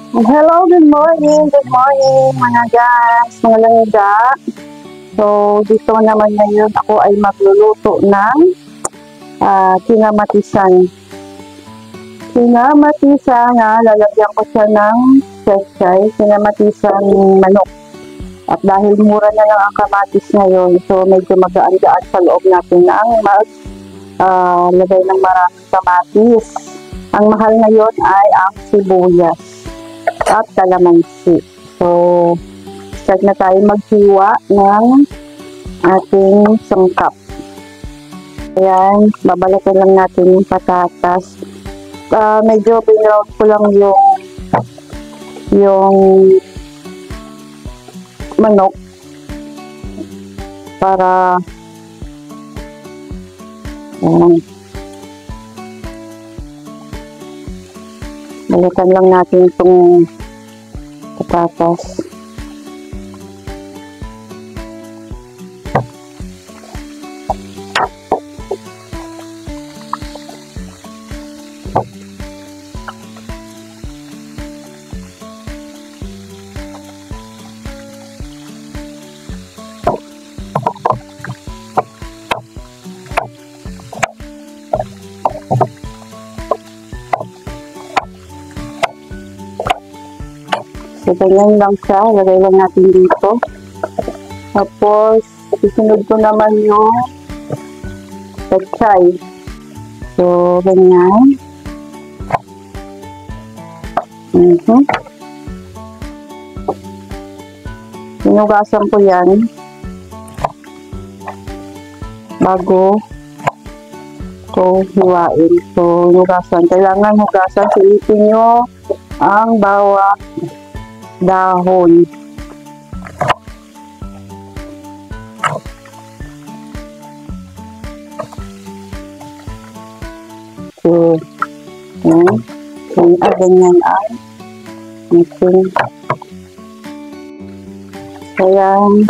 Hello, good morning mga guys, mga langga. So, dito naman ngayon ako ay magluluto ng kinamatisan. Kinamatisan lalagyan ko siya ng pechay, kinamatisan manok. At dahil mura na lang ang kamatis ngayon, so medyo magaan-gaan sa loob natin ng lagay ng maraming kamatis. Ang mahal ngayon ay ang sibuyas at kalamansi. So, start na tayo maghiwa ng ating sangkap. Ayan, babalatan lang natin yung patatas. Medyo pinround ko lang yung manok para balikan lang natin itong patatas. So, ganyan lang siya. Lagay lang natin dito. Tapos, isunod ko naman yung pechay. So, ganyan. Hinugasan ko yan bago ko hiwain. So, hinugasan. Kailangan hugasan. Silipin nyo ang bawang dahon. So, yan. Ganyan ang ating. Ayan.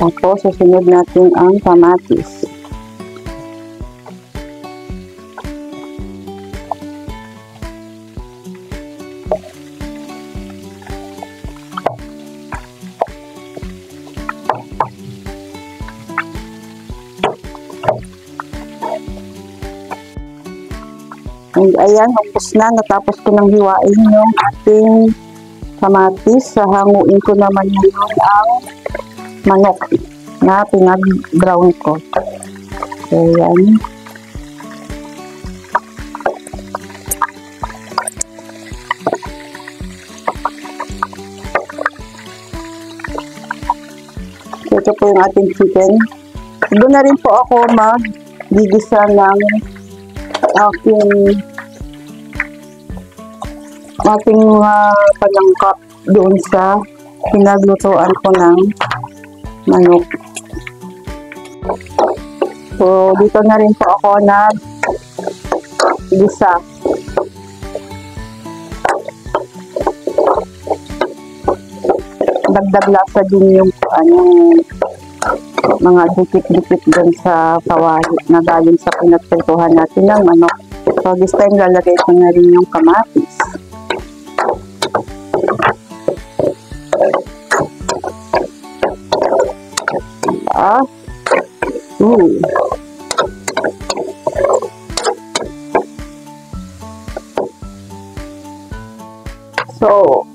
Tapos, susunod natin ang kamatis. And ayan, tapos na. Natapos ko nang hiwain yung ating kamatis. Hanguin ko naman ngayon ang manok na pinag-brown ko. So, yan. So, ito po yung ating chicken. Doon na rin po ako mag-gigisa ng ating panangkap doon sa pinaglutuan ko ng manok. So, dito na rin po ako nag-gisa. Dagdag lasa din yung mga dikit-dikit dun sa kawali na galing sa pinagprituhan natin ng manok. So, this time lalagay ko na rin yung kamatis. So,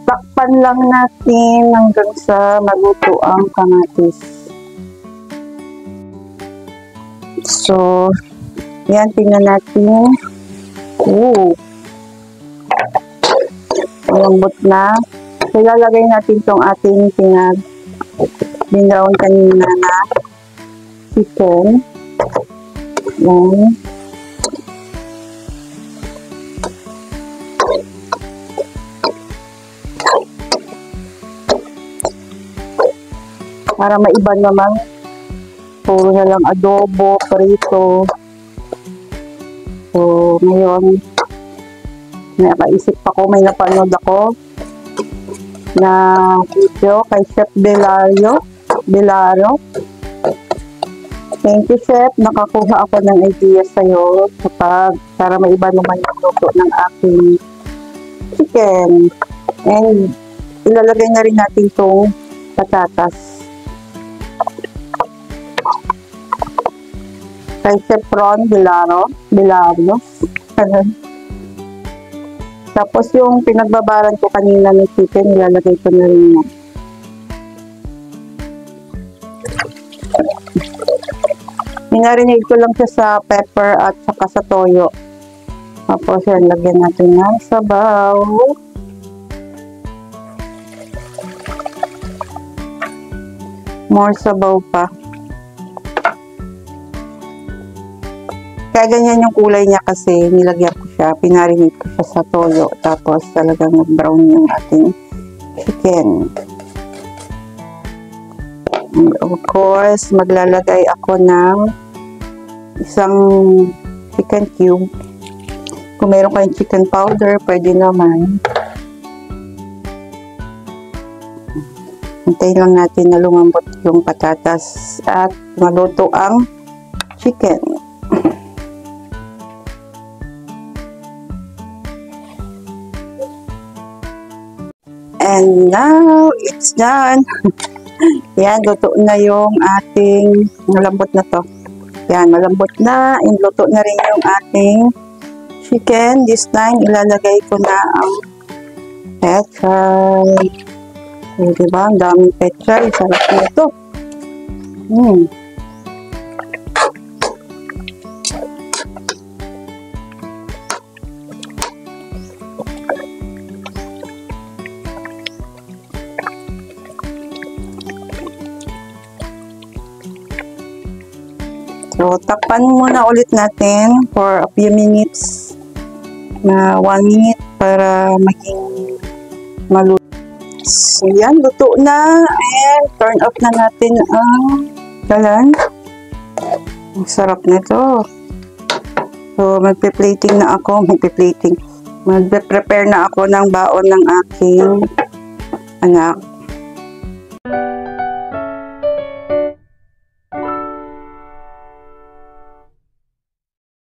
takpan lang natin hanggang sa maluto ang kamatis. So, yan, tingnan natin. Lambot na. So, ilalagay natin itong ating binrown kanina na chicken. Yan. Para maiba naman. Puro na lang adobo, prito. So, ngayon, Napaisip ako, may napanood ako na video kay Chef Belaro. Thank you, Chef. Nakakuha ako ng idea sa'yo para maiba naman yung luto ng aking chicken. And ilalagay na rin natin itong patatas. Kay Chef Ron Belaro. Tapos yung pinagbabaran ko kanina ng chicken, ilalagay ko na rin yan. Minarinate ko lang siya sa pepper at saka sa toyo. Tapos yan, lagyan natin ng sabaw. More sabaw pa. Kaya ganyan yung kulay niya kasi nilagyan ko siya, pinarinate ko siya sa toyo. Tapos talagang nag-brown yung ating chicken. And of course, maglalagay ako ng isang chicken cube. Kung meron kayong chicken powder, pwede naman. Hintayin lang natin na lumambot yung patatas at maluto ang chicken. And now, it's done. Yan, luto na yung ating malambot na to. Yan, malambot na. Luto na rin yung ating chicken. This time, ilalagay ko na ang pechay. Diba? Ang daming pechay. Sarap na ito. So, takpan muna ulit natin for a few minutes. Na 1 minute para maging maluto. So, yan. Luto na. And turn off na natin ang kalan. Ang sarap nito. So, magpe-plating na ako. Magpe-prepare na ako ng baon ng aking anak.